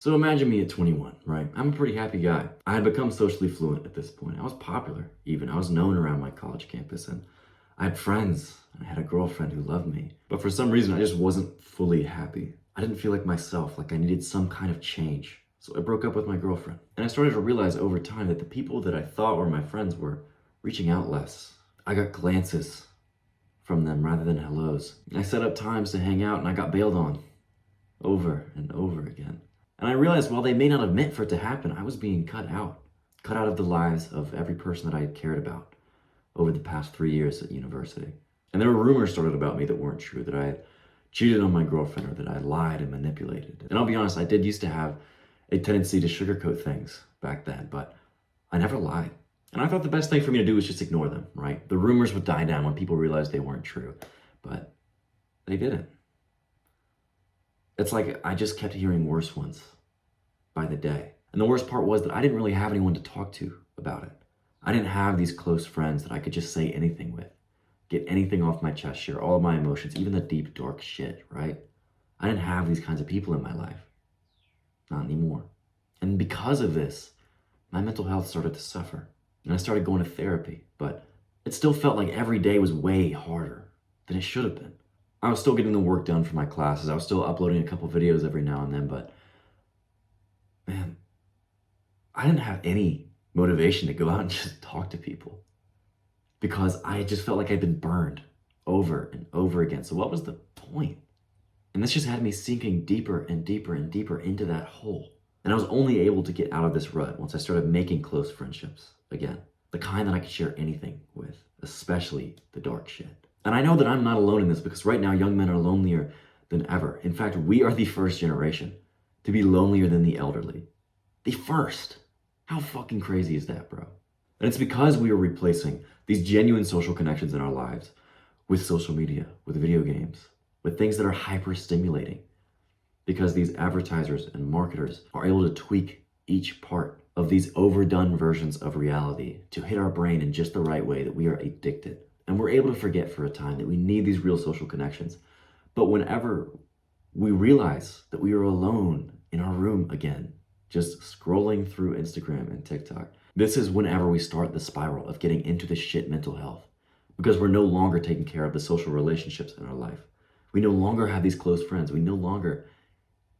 So imagine me at 21, right? I'm a pretty happy guy. I had become socially fluent at this point. I was popular, even. I was known around my college campus, and I had friends, and I had a girlfriend who loved me. But for some reason, I just wasn't fully happy. I didn't feel like myself, like I needed some kind of change. So I broke up with my girlfriend. And I started to realize over time that the people that I thought were my friends were reaching out less. I got glances from them rather than hellos. I set up times to hang out, and I got bailed on over and over again. And I realized while they may not have meant for it to happen, I was being cut out of the lives of every person that I had cared about over the past 3 years at university. And there were rumors started about me that weren't true, that I had cheated on my girlfriend or that I lied and manipulated. And I'll be honest, I did used to have a tendency to sugarcoat things back then, but I never lied. And I thought the best thing for me to do was just ignore them, right? The rumors would die down when people realized they weren't true, but they didn't. It's like I just kept hearing worse ones by the day. And the worst part was that I didn't really have anyone to talk to about it. I didn't have these close friends that I could just say anything with, get anything off my chest, share all of my emotions, even the deep, dark shit, right? I didn't have these kinds of people in my life. Not anymore. And because of this, my mental health started to suffer. And I started going to therapy, but it still felt like every day was way harder than it should have been. I was still getting the work done for my classes. I was still uploading a couple videos every now and then, but man, I didn't have any motivation to go out and just talk to people because I just felt like I'd been burned over and over again. So what was the point? And this just had me sinking deeper and deeper and deeper into that hole. And I was only able to get out of this rut once I started making close friendships again, the kind that I could share anything with, especially the dark shit. And I know that I'm not alone in this because right now young men are lonelier than ever. In fact, we are the first generation to be lonelier than the elderly. The first. How fucking crazy is that, bro? And it's because we are replacing these genuine social connections in our lives with social media, with video games, with things that are hyper stimulating. Because these advertisers and marketers are able to tweak each part of these overdone versions of reality to hit our brain in just the right way that we are addicted. And we're able to forget for a time that we need these real social connections. But whenever we realize that we are alone in our room again, just scrolling through Instagram and TikTok, this is whenever we start the spiral of getting into the shit mental health. Because we're no longer taking care of the social relationships in our life. We no longer have these close friends. We no longer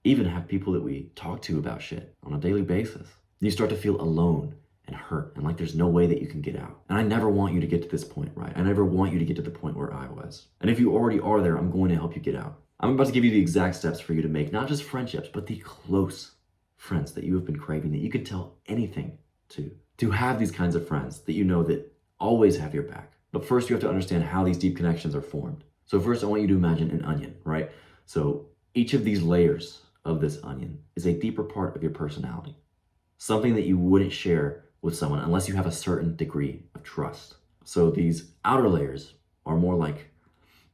even have people that we talk to about shit on a daily basis. You start to feel alone and hurt and like there's no way that you can get out. And I never want you to get to this point, right? I never want you to get to the point where I was. And if you already are there, I'm going to help you get out. I'm about to give you the exact steps for you to make not just friendships, but the close friends that you have been craving, that you can tell anything to have these kinds of friends that you know that always have your back. But first you have to understand how these deep connections are formed. So first I want you to imagine an onion, right? So each of these layers of this onion is a deeper part of your personality. Something that you wouldn't share with someone unless you have a certain degree of trust. So these outer layers are more like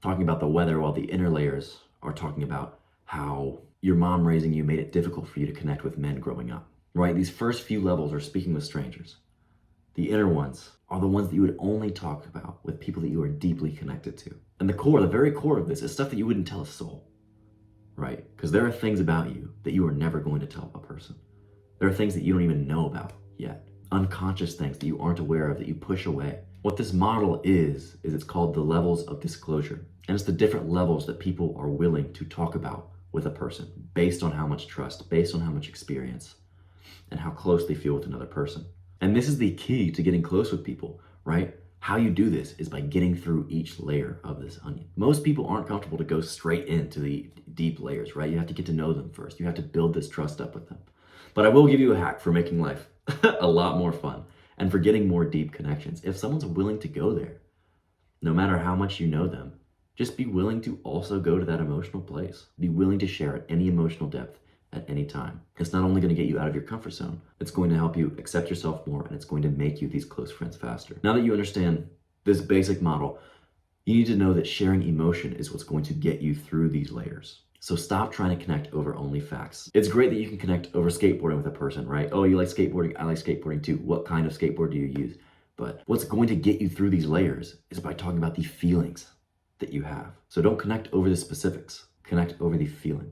talking about the weather, while the inner layers are talking about how your mom raising you made it difficult for you to connect with men growing up, right? These first few levels are speaking with strangers. The inner ones are the ones that you would only talk about with people that you are deeply connected to. And the core, the very core of this is stuff that you wouldn't tell a soul, right? Because there are things about you that you are never going to tell a person. There are things that you don't even know about yet. Unconscious things that you aren't aware of that you push away. What this model is it's called the levels of disclosure. And it's the different levels that people are willing to talk about with a person based on how much trust, based on how much experience, and how close they feel with another person. And this is the key to getting close with people, right? How you do this is by getting through each layer of this onion. Most people aren't comfortable to go straight into the deep layers, right? You have to get to know them first. You have to build this trust up with them. But I will give you a hack for making life a lot more fun and for getting more deep connections. If someone's willing to go there, no matter how much you know them, just be willing to also go to that emotional place. Be willing to share at any emotional depth at any time. It's not only going to get you out of your comfort zone, it's going to help you accept yourself more, and it's going to make you these close friends faster. Now that you understand this basic model, you need to know that sharing emotion is what's going to get you through these layers. So stop trying to connect over only facts. It's great that you can connect over skateboarding with a person, right? Oh, you like skateboarding? I like skateboarding too. What kind of skateboard do you use? But what's going to get you through these layers is by talking about the feelings that you have. So don't connect over the specifics, connect over the feeling.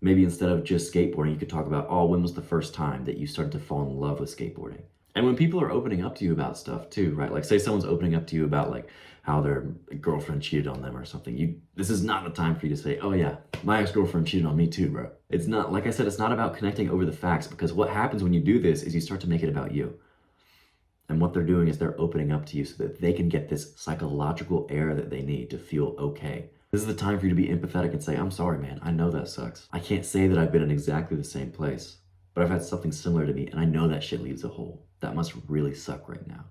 Maybe instead of just skateboarding, you could talk about, oh, when was the first time that you started to fall in love with skateboarding? And when people are opening up to you about stuff too, right? Like say someone's opening up to you about like how their girlfriend cheated on them or something. This is not the time for you to say, oh yeah, my ex-girlfriend cheated on me too, bro. It's not, like I said, it's not about connecting over the facts, because what happens when you do this is you start to make it about you. And what they're doing is they're opening up to you so that they can get this psychological air that they need to feel okay. This is the time for you to be empathetic and say, I'm sorry, man. I know that sucks. I can't say that I've been in exactly the same place, but I've had something similar to me, and I know that shit leaves a hole. That must really suck right now.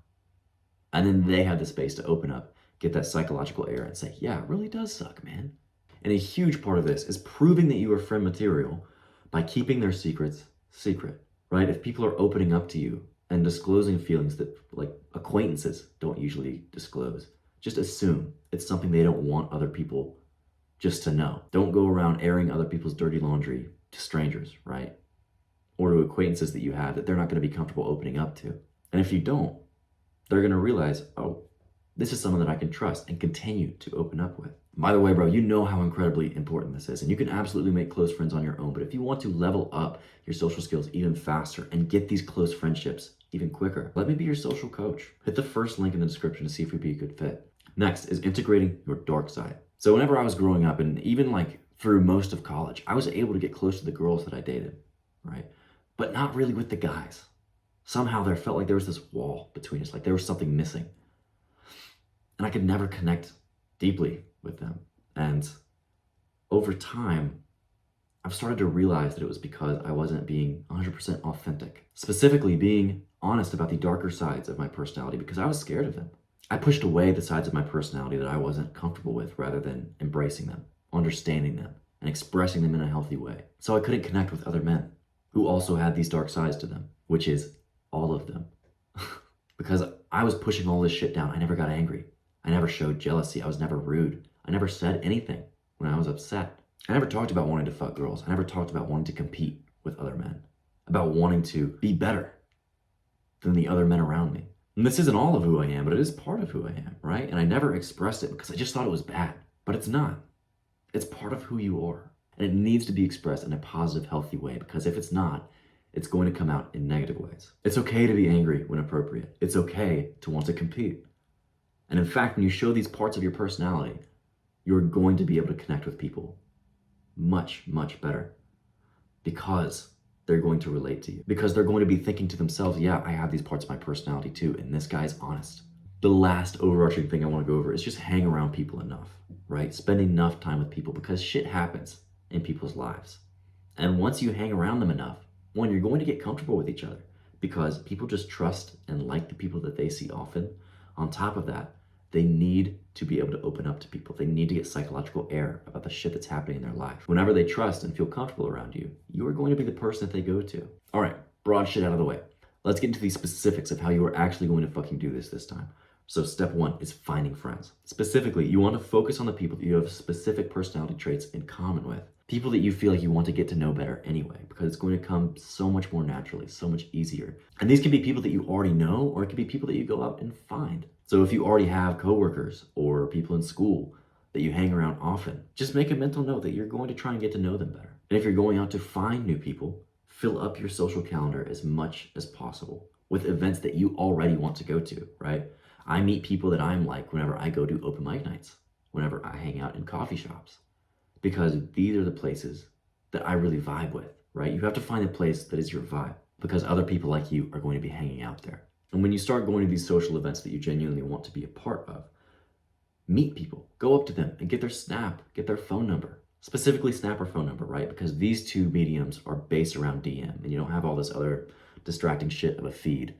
And then they have the space to open up, get that psychological air and say, yeah, it really does suck, man. And a huge part of this is proving that you are friend material by keeping their secrets secret, right? If people are opening up to you and disclosing feelings that like acquaintances don't usually disclose, just assume it's something they don't want other people just to know. Don't go around airing other people's dirty laundry to strangers, right? Or to acquaintances that you have that they're not going to be comfortable opening up to. And if you don't, they're going to realize, oh, this is someone that I can trust and continue to open up with. By the way, bro, you know how incredibly important this is, and you can absolutely make close friends on your own. But if you want to level up your social skills even faster and get these close friendships even quicker, let me be your social coach. Hit the first link in the description to see if we'd be a good fit. Next is integrating your dark side. So whenever I was growing up, and even like through most of college, I was able to get close to the girls that I dated, right? But not really with the guys. Somehow there felt like there was this wall between us, like there was something missing. And I could never connect deeply with them. And over time, I've started to realize that it was because I wasn't being 100% authentic. Specifically, being honest about the darker sides of my personality, because I was scared of them. I pushed away the sides of my personality that I wasn't comfortable with rather than embracing them, understanding them, and expressing them in a healthy way. So I couldn't connect with other men who also had these dark sides to them, which is all of them. Because I was pushing all this shit down. I never got angry. I never showed jealousy. I was never rude. I never said anything when I was upset. I never talked about wanting to fuck girls. I never talked about wanting to compete with other men, about wanting to be better than the other men around me. And this isn't all of who I am, but it is part of who I am, right? And I never expressed it because I just thought it was bad, but it's not. It's part of who you are. And it needs to be expressed in a positive, healthy way, because if it's not, it's going to come out in negative ways. It's okay to be angry when appropriate. It's okay to want to compete. And in fact, when you show these parts of your personality, you're going to be able to connect with people much, much better, because they're going to relate to you, because they're going to be thinking to themselves, yeah, I have these parts of my personality too, and this guy's honest. The last overarching thing I want to go over is just hang around people enough, right? Spend enough time with people, because shit happens in people's lives. And once you hang around them enough, one, you're going to get comfortable with each other, because people just trust and like the people that they see often. On top of that, they need to be able to open up to people. They need to get psychological air about the shit that's happening in their life. Whenever they trust and feel comfortable around you, you are going to be the person that they go to. All right, broad shit out of the way. Let's get into the specifics of how you are actually going to fucking do this time. So step one is finding friends. Specifically, you want to focus on the people that you have specific personality traits in common with. People that you feel like you want to get to know better anyway, because it's going to come so much more naturally, so much easier. And these can be people that you already know, or it can be people that you go out and find. So if you already have coworkers or people in school that you hang around often, just make a mental note that you're going to try and get to know them better. And if you're going out to find new people, fill up your social calendar as much as possible with events that you already want to go to, right? I meet people that I'm like whenever I go to open mic nights, whenever I hang out in coffee shops, because these are the places that I really vibe with, right? You have to find a place that is your vibe, because other people like you are going to be hanging out there. And when you start going to these social events that you genuinely want to be a part of, meet people, go up to them and get their Snap, get their phone number, specifically Snap or phone number, right? Because these two mediums are based around DM, and you don't have all this other distracting shit of a feed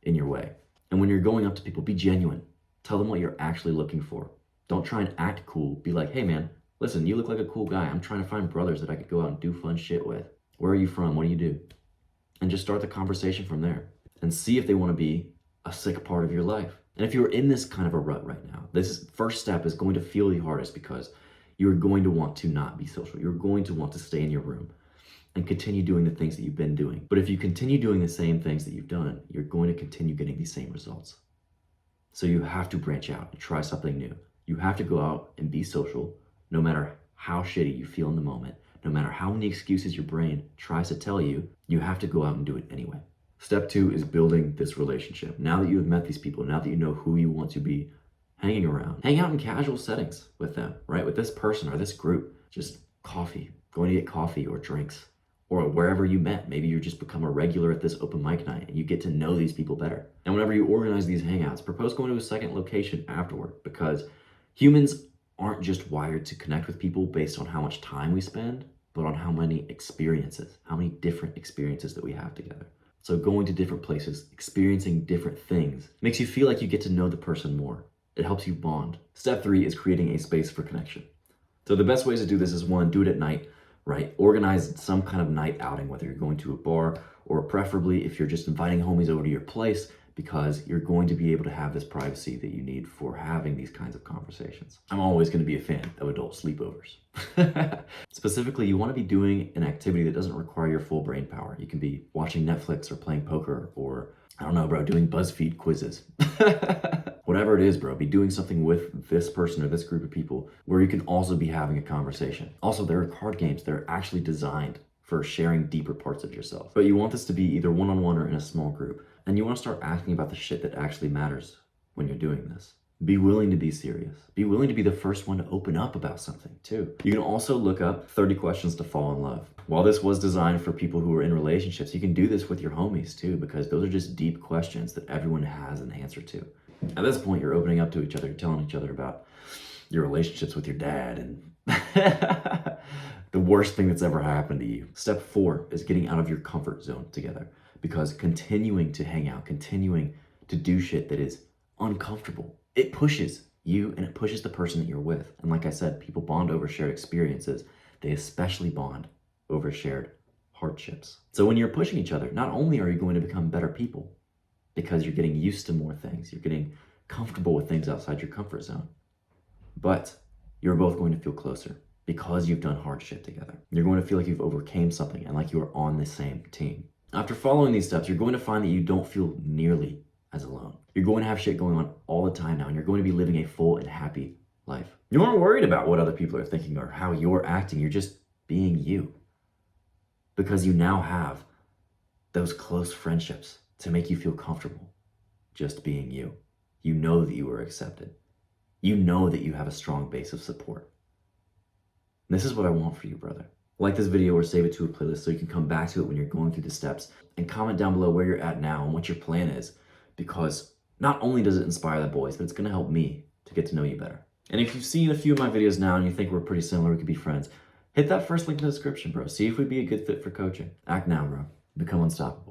in your way. And when you're going up to people, be genuine. Tell them what you're actually looking for. Don't try and act cool. Be like, hey man, listen, you look like a cool guy. I'm trying to find brothers that I could go out and do fun shit with. Where are you from? What do you do? And just start the conversation from there and see if they want to be a sick part of your life. And if you're in this kind of a rut right now, this first step is going to feel the hardest, because you're going to want to not be social. You're going to want to stay in your room and continue doing the things that you've been doing. But if you continue doing the same things that you've done, you're going to continue getting these same results. So you have to branch out and try something new. You have to go out and be social, no matter how shitty you feel in the moment, no matter how many excuses your brain tries to tell you, you have to go out and do it anyway. Step 2 is building this relationship. Now that you have met these people, now that you know who you want to be hanging around, hang out in casual settings with them, right? With this person or this group, just coffee, going to get coffee or drinks, or wherever you met. Maybe you just become a regular at this open mic night and you get to know these people better. And whenever you organize these hangouts, propose going to a second location afterward, because humans aren't just wired to connect with people based on how much time we spend, but on how many experiences, how many different experiences that we have together. So going to different places, experiencing different things, makes you feel like you get to know the person more. It helps you bond. Step 3 is creating a space for connection. So the best ways to do this is, 1, do it at night, right? Organize some kind of night outing, whether you're going to a bar or preferably if you're just inviting homies over to your place, because you're going to be able to have this privacy that you need for having these kinds of conversations. I'm always going to be a fan of adult sleepovers. Specifically, you want to be doing an activity that doesn't require your full brain power. You can be watching Netflix or playing poker or, I don't know, bro, doing BuzzFeed quizzes. Whatever it is, bro, be doing something with this person or this group of people where you can also be having a conversation. Also, there are card games that are actually designed for sharing deeper parts of yourself. But you want this to be either one-on-one or in a small group. And you want to start asking about the shit that actually matters when you're doing this. Be willing to be serious. Be willing to be the first one to open up about something too. You can also look up 30 questions to fall in love. While this was designed for people who are in relationships, you can do this with your homies too, because those are just deep questions that everyone has an answer to. At this point, you're opening up to each other, telling each other about your relationships with your dad and the worst thing that's ever happened to you. Step 4 is getting out of your comfort zone together, because continuing to hang out, continuing to do shit that is uncomfortable, it pushes you and it pushes the person that you're with. And like I said, people bond over shared experiences. They especially bond over shared hardships. So when you're pushing each other, not only are you going to become better people, because you're getting used to more things, you're getting comfortable with things outside your comfort zone, but you're both going to feel closer because you've done hard shit together. You're going to feel like you've overcame something and like you are on the same team. After following these steps, you're going to find that you don't feel nearly as alone. You're going to have shit going on all the time now, and you're going to be living a full and happy life. You aren't worried about what other people are thinking or how you're acting. You're just being you, because you now have those close friendships to make you feel comfortable just being you. You know that you are accepted. You know that you have a strong base of support. This is what I want for you, brother. Like this video or save it to a playlist so you can come back to it when you're going through the steps, and comment down below where you're at now and what your plan is, because not only does it inspire the boys, but it's gonna help me to get to know you better. And if you've seen a few of my videos now and you think we're pretty similar, we could be friends, hit that first link in the description, bro. See if we'd be a good fit for coaching. Act now, bro. Become unstoppable.